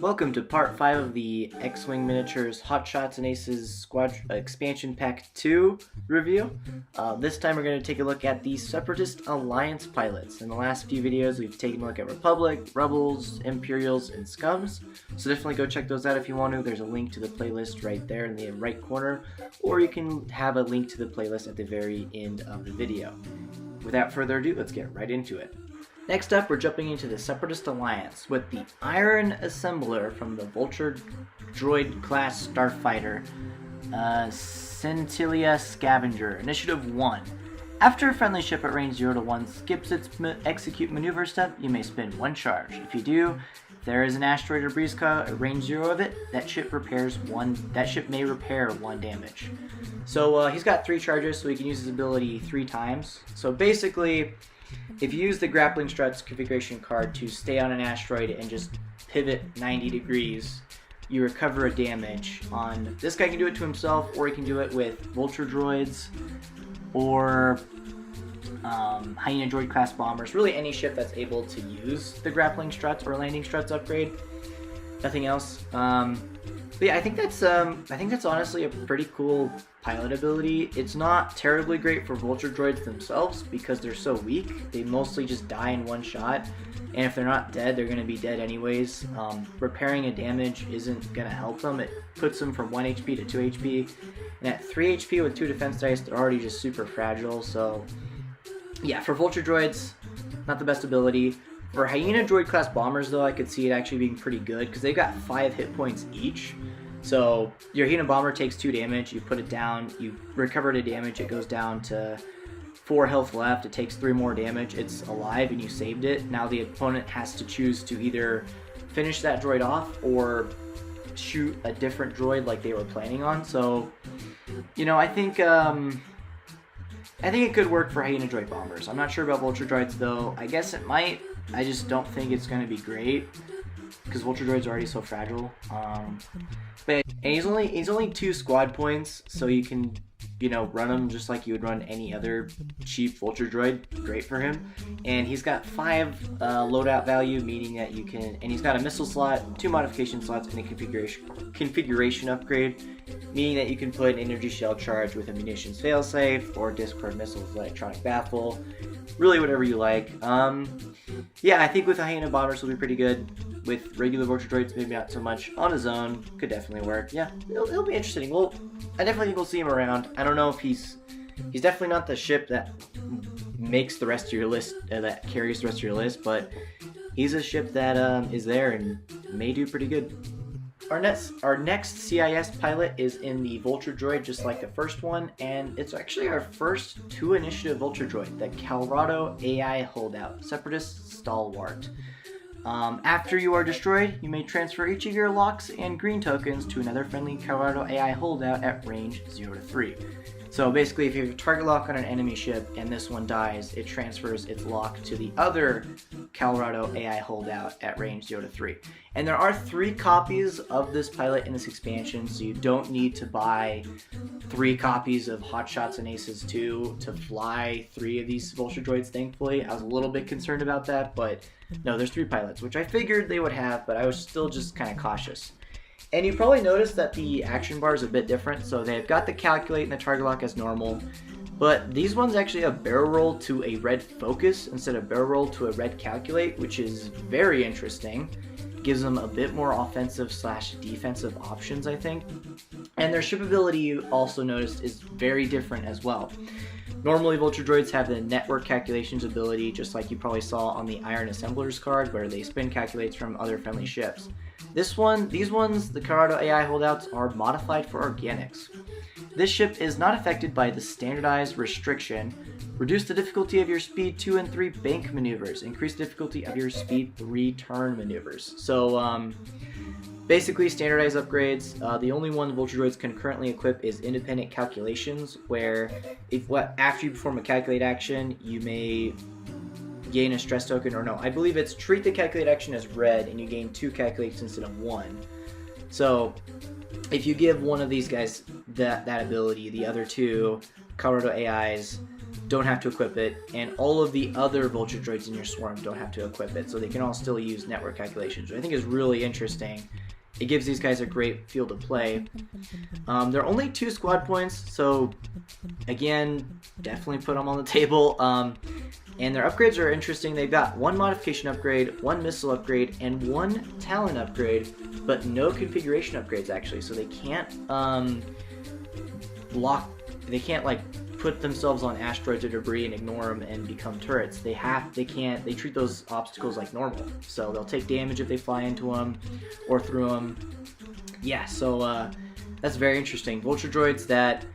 Welcome to part 5 of the X-Wing Miniatures Hot Shots and Aces Squad Expansion Pack 2 review. This time we're going to take a look at the Separatist Alliance pilots. In the last few videos we've taken a look at Republic, Rebels, Imperials, and Scums. So definitely go check those out if you want to. There's a link to the playlist right there in the right corner, or you can have a link to the playlist at the very end of the video. Without further ado, let's get right into it. Next up, we're jumping into the Separatist Alliance with the Iron Assembler from the Vulture Droid class starfighter, Scintilla Scavenger, Initiative 1. After a friendly ship at range 0 to 1 skips its execute maneuver step, you may spend 1 charge. If you do, if there is an asteroid or breeze car at range 0 of it, that ship may repair 1 damage. So he's got 3 charges, so he can use his ability 3 times. So basically, if you use the grappling struts configuration card to stay on an asteroid and just pivot 90 degrees, you recover a damage on... This guy can do it to himself, or he can do it with Vulture Droids, or Hyena Droid class bombers. Really any ship that's able to use the grappling struts or landing struts upgrade. Nothing else. But yeah, I think that's honestly a pretty cool pilot ability. It's not terribly great for Vulture Droids themselves because they're so weak. They mostly just die in 1 shot, and if they're not dead, they're going to be dead anyways. Repairing a damage isn't going to help them. It puts them from 1 HP to 2 HP, and at 3 HP with 2 defense dice, they're already just super fragile. So yeah, for Vulture Droids, not the best ability. For Hyena Droid class bombers though, I could see it actually being pretty good because they've got 5 hit points each. So your Hyena bomber takes 2 damage, you put it down, you recover the damage, it goes down to 4 health left, it takes 3 more damage, it's alive and you saved it. Now the opponent has to choose to either finish that droid off or shoot a different droid like they were planning on. So, you know, I think it could work for Hyena Droid bombers. I'm not sure about Vulture Droids though. I guess it might. I just don't think it's going to be great because Vulture Droids are already so fragile. But he's only 2 squad points, so you can, you know, run him just like you would run any other cheap Vulture Droid. Great for him. And he's got 5 loadout value, meaning that you can, and he's got a missile slot, 2 modification slots, and a configuration upgrade, meaning that you can put an energy shell charge with a munitions failsafe or discord missiles electronic baffle. Really whatever you like. Yeah, I think with the Hyena bombers will be pretty good. With regular Vulture Droids, maybe not so much. On his own, could definitely work. Yeah, it'll be interesting. Well, I definitely think we'll see him around. I don't know if he's definitely not the ship that makes the rest of your list, that carries the rest of your list, but he's a ship that is there and may do pretty good. Our next CIS pilot is in the Vulture Droid, just like the first one, and it's actually our first 2 initiative Vulture Droid, the Colorado AI Holdout, Separatist Stalwart. After you are destroyed, you may transfer each of your locks and green tokens to another friendly Colorado AI holdout at range 0 to 3. So basically, if you have a target lock on an enemy ship and this one dies, it transfers its lock to the other Colorado AI holdout at range 0 to 3. And there are 3 copies of this pilot in this expansion, so you don't need to buy 3 copies of Hot Shots and Aces 2 to fly 3 of these Vulture Droids, thankfully. I was a little bit concerned about that, but no, there's 3 pilots, which I figured they would have, but I was still just kind of cautious. And you probably noticed that the action bar is a bit different, so they've got the calculate and the target lock as normal, but these ones actually have barrel roll to a red focus instead of barrel roll to a red calculate, which is very interesting. Gives them a bit more offensive / defensive options, I think. And their ship ability, you also noticed, is very different as well. Normally, Vulture Droids have the network calculations ability, just like you probably saw on the Iron Assemblers card, where they spin calculates from other friendly ships. These ones, the Colorado AI holdouts, are modified for organics. This ship is not affected by the standardized restriction. Reduce the difficulty of your speed 2 and 3 bank maneuvers. Increase the difficulty of your speed 3 turn maneuvers. So basically standardized upgrades. The only one Vulture Droids can currently equip is independent calculations, where after you perform a calculate action, you may gain a stress token, or no, I believe it's treat the calculate action as red and you gain 2 calculates instead of 1. So if you give one of these guys that ability, the other 2 Colorado AIs don't have to equip it, and all of the other Vulture Droids in your swarm don't have to equip it, so they can all still use network calculations, which I think is really interesting. It gives these guys a great field of play. There are only 2 squad points, so again, definitely put them on the table. And their upgrades are interesting. They've got 1 modification upgrade, 1 missile upgrade, and 1 talent upgrade, but no configuration upgrades actually. So they can't like put themselves on asteroids or debris and ignore them and become turrets. They treat those obstacles like normal. So they'll take damage if they fly into them or through them. Yeah, so that's very interesting. Vulture Droids that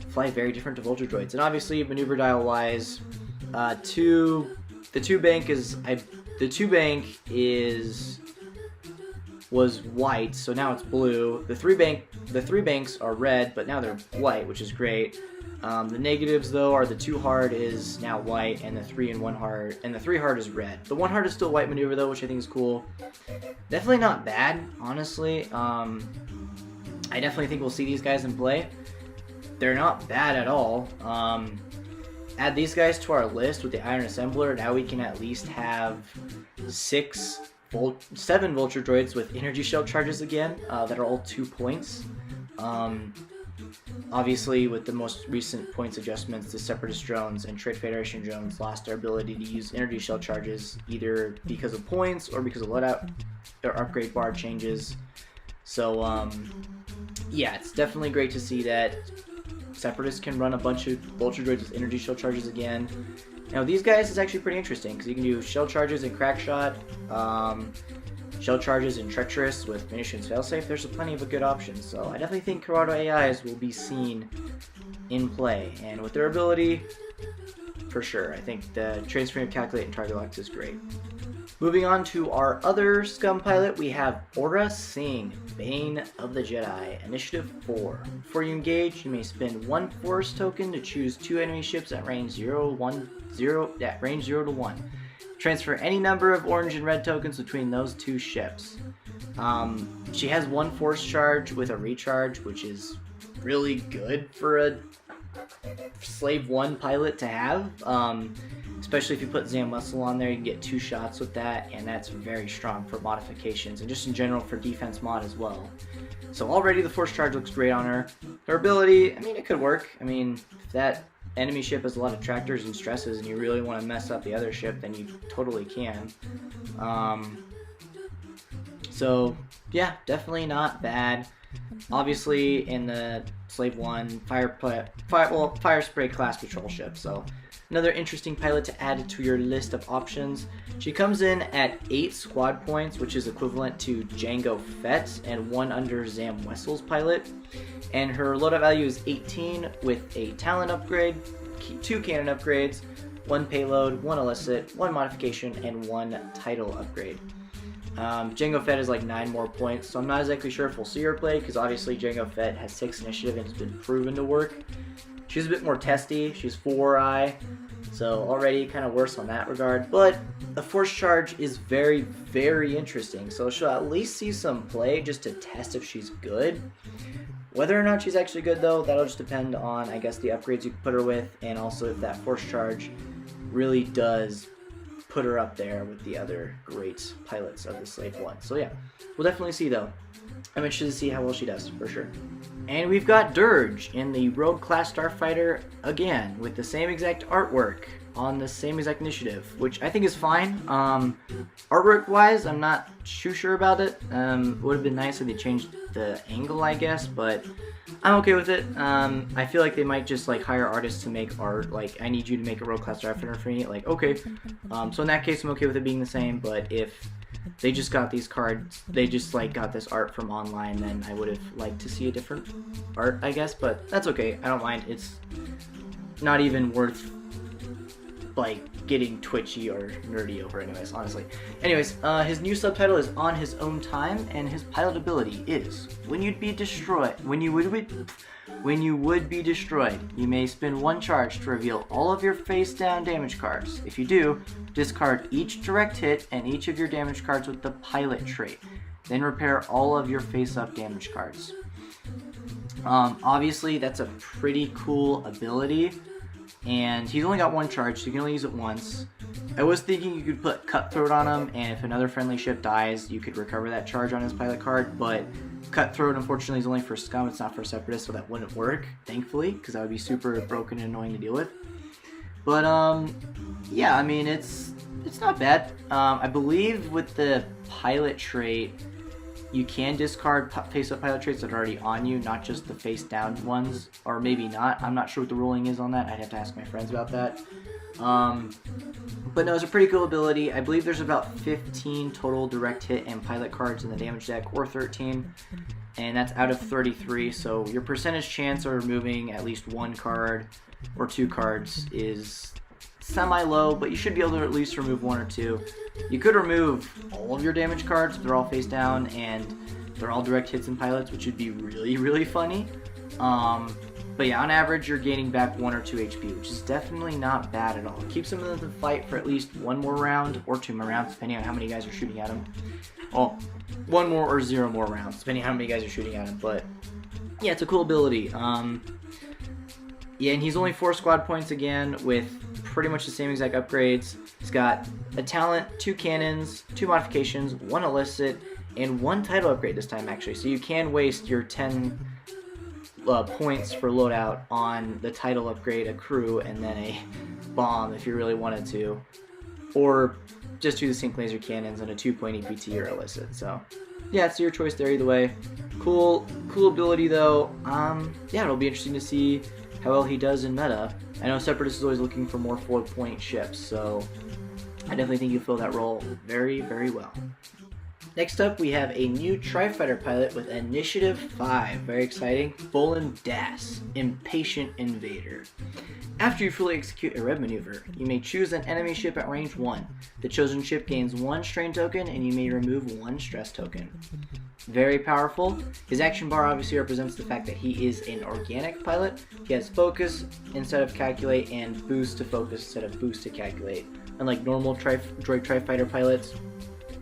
fly very different to Vulture Droids. And obviously maneuver dial wise, the 2 bank was white, so now it's blue. The 3 banks are red, but now they're white, which is great. The negatives though are the 2 hard is now white, and the 3 and 1 hard, and the 3 hard is red. The 1 hard is still white maneuver though, which I think is cool. Definitely not bad, honestly. I definitely think we'll see these guys in play. They're not bad at all. Add these guys to our list with the Iron Assembler. Now we can at least have 7 Vulture Droids with energy shell charges again, that are all 2 points. Obviously, with the most recent points adjustments, the Separatist drones and Trade Federation drones lost their ability to use energy shell charges, either because of points or because of loadout or upgrade bar changes. So, yeah, it's definitely great to see that Separatists can run a bunch of Vulture Droids with energy shell charges again. Now these guys is actually pretty interesting because you can do shell charges in crack shot, shell charges in treacherous with munitions failsafe. There's plenty of good options, so I definitely think Corrado AIs will be seen in play, and with their ability, for sure. I think the transferring of calculate and target locks is great. Moving on to our other scum pilot, we have Aura Singh, Bane of the Jedi, Initiative 4. Before you engage, you may spend 1 Force token to choose 2 enemy ships at range 0 to 1. Transfer any number of orange and red tokens between those 2 ships. She has 1 Force charge with a recharge, which is really good for a Slave 1 pilot to have. Especially if you put Zam Muscle on there, you can get 2 shots with that, and that's very strong for modifications, and just in general for defense mod as well. So already the Force Charge looks great on her. Her ability, I mean, it could work. I mean, if that enemy ship has a lot of tractors and stresses and you really want to mess up the other ship, then you totally can. So, yeah, definitely not bad. Obviously, in the Slave 1, fire spray class patrol ship, so another interesting pilot to add to your list of options. She comes in at 8 squad points, which is equivalent to Jango Fett and 1 under Zam Wessel's pilot. And her loadout value is 18 with a talent upgrade, 2 cannon upgrades, 1 payload, 1 illicit, 1 modification, and 1 title upgrade. Jango Fett is like 9 more points, so I'm not exactly sure if we'll see her play, because obviously Jango Fett has 6 initiative and it's been proven to work. She's a bit more testy, she's 4i, so already kind of worse on that regard, but the Force Charge is very, very interesting, so she'll at least see some play just to test if she's good. Whether or not she's actually good though, that'll just depend on, I guess, the upgrades you can put her with, and also if that Force Charge really does put her up there with the other great pilots of the Slave 1. So yeah, we'll definitely see though. I'm interested to see how well she does, for sure. And we've got Dirge in the Rogue Class Starfighter again, with the same exact artwork on the same exact initiative, which I think is fine. Artwork-wise, I'm not too sure about it. Would have been nice if they changed the angle, I guess, but I'm okay with it. I feel like they might just like hire artists to make art. Like, I need you to make a Rogue Class Starfighter for me. Like, okay. So in that case, I'm okay with it being the same. But if they just got these cards, they just like got this art from online, then I would have liked to see a different art, I guess. But that's okay. I don't mind. It's not even worth like getting twitchy or nerdy over, anyways, honestly. Anyways, his new subtitle is On His Own Time, and his pilot ability is when you would be destroyed, you may spend 1 charge to reveal all of your face down damage cards. If you do, discard each direct hit and each of your damage cards with the pilot trait. Then repair all of your face up damage cards. Obviously that's a pretty cool ability. and he's only got one charge, so you can only use it once. I was thinking you could put Cutthroat on him, and if another friendly ship dies, you could recover that charge on his pilot card, but Cutthroat, unfortunately, is only for Scum, it's not for Separatist, so that wouldn't work, thankfully, because that would be super broken and annoying to deal with. But, yeah, I mean, it's not bad. I believe with the pilot trait, you can discard face-up pilot traits that are already on you, not just the face-down ones, or maybe not. I'm not sure what the ruling is on that. I'd have to ask my friends about that. But no, it's a pretty cool ability. I believe there's about 15 total direct hit and pilot cards in the damage deck, or 13, and that's out of 33, so your percentage chance of removing at least one card or two cards is semi-low, but you should be able to at least remove one or two. You could remove all of your damage cards if they're all face down and they're all direct hits and pilots, which would be really, really funny. But yeah, on average, you're gaining back 1 or 2 HP, which is definitely not bad at all. It keeps him in the fight for at least one more round, or 2 more rounds, depending on how many guys are shooting at him. Oh, 1 more or 0 more rounds, depending on how many guys are shooting at him. But yeah, it's a cool ability. Yeah, and he's only 4 squad points again, with pretty much the same exact upgrades. He's got a talent, 2 cannons, 2 modifications, 1 illicit, and 1 title upgrade this time, actually. So you can waste your 10 points for loadout on the title upgrade, a crew, and then a bomb if you really wanted to. Or just do the sync laser cannons and a 2-point EPT or illicit. So yeah, it's your choice there either way. Cool ability though. Yeah, it'll be interesting to see how well he does in meta. I know Separatist is always looking for more 4-point ships, so I definitely think you fill that role very, very well. Next up, we have a new Tri-Fighter pilot with Initiative 5. Very exciting. Bolin Das, Impatient Invader. After you fully execute a red maneuver, you may choose an enemy ship at range 1. The chosen ship gains 1 strain token, and you may remove 1 stress token. Very powerful. His action bar obviously represents the fact that he is an organic pilot. He has focus instead of calculate, and boost to focus instead of boost to calculate. Unlike normal droid Tri-Fighter pilots.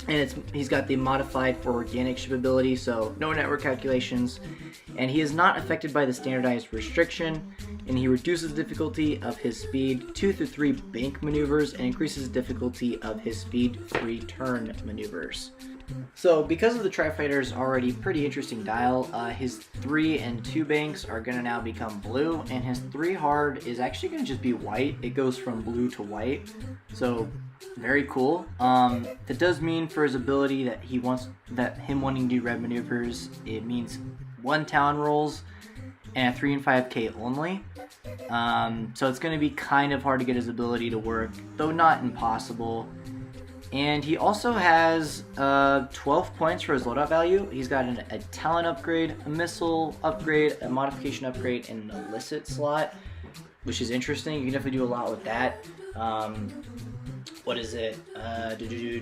And he's got the modified for organic ship ability, so no network calculations. And he is not affected by the standardized restriction, and he reduces the difficulty of his speed 2 through 3 bank maneuvers and increases the difficulty of his speed 3 turn maneuvers. So because of the Tri-Fighter's already pretty interesting dial, his 3 and 2 banks are going to now become blue, and his 3 hard is actually going to just be white. It goes from blue to white, so very cool. That does mean for his ability that him wanting to do red maneuvers, it means 1 talon rolls and a 3 and 5k only. So it's going to be kind of hard to get his ability to work, though not impossible. And he also has 12 points for his loadout value. He's got a talent upgrade, a missile upgrade, a modification upgrade, and an illicit slot, which is interesting. You can definitely do a lot with that. What is it?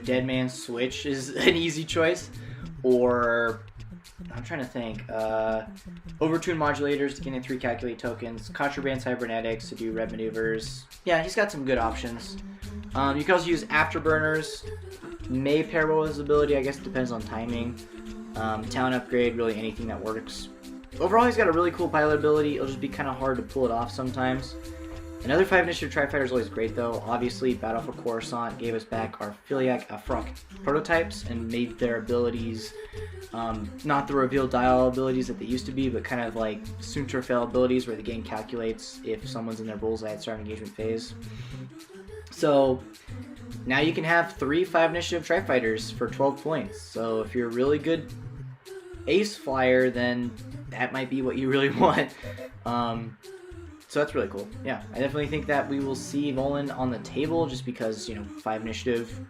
Dead Man Switch is an easy choice. Or, I'm trying to think. Overtune modulators to gain 3 calculate tokens. Contraband cybernetics to do red maneuvers. Yeah, he's got some good options. You can also use afterburners. May pair well with his ability, I guess it depends on timing. Talent upgrade, really anything that works. Overall, he's got a really cool pilot ability. It'll just be kind of hard to pull it off sometimes. Another 5 initiative Tri-Fighter is always great though. Obviously, Battle for Coruscant gave us back our Filiac Afrock prototypes and made their abilities not the reveal dial abilities that they used to be, but kind of like Soontir fail abilities where the game calculates if someone's in their bullseye at start engagement phase. So now you can have 3 5 initiative Tri-Fighters for 12 points. So if you're a really good ace flyer, then that might be what you really want. So that's really cool. Yeah, I definitely think that we will see Bolin on the table just because, 5 initiative,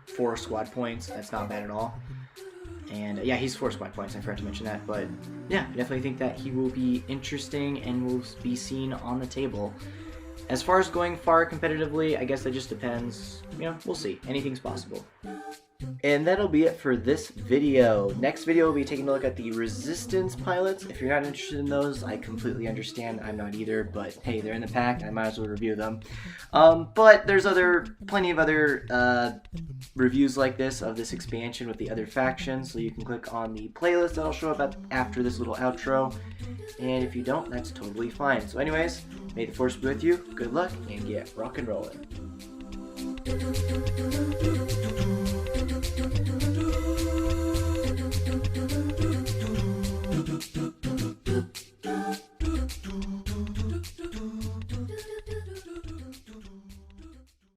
4 squad points. That's not bad at all. And yeah, he's 4 squad points. I forgot to mention that. But yeah, I definitely think that he will be interesting and will be seen on the table. As far as going far competitively, I guess that just depends. We'll see. Anything's possible. And that'll be it for this video. Next video, we'll be taking a look at the Resistance pilots. If you're not interested in those, I completely understand. I'm not either, but hey, they're in the pack. I might as well review them. But there's plenty of other reviews like this of this expansion with the other factions, so you can click on the playlist that'll show up after this little outro. And if you don't, that's totally fine. So anyways, may the force be with you. Good luck, and get rock and rolling.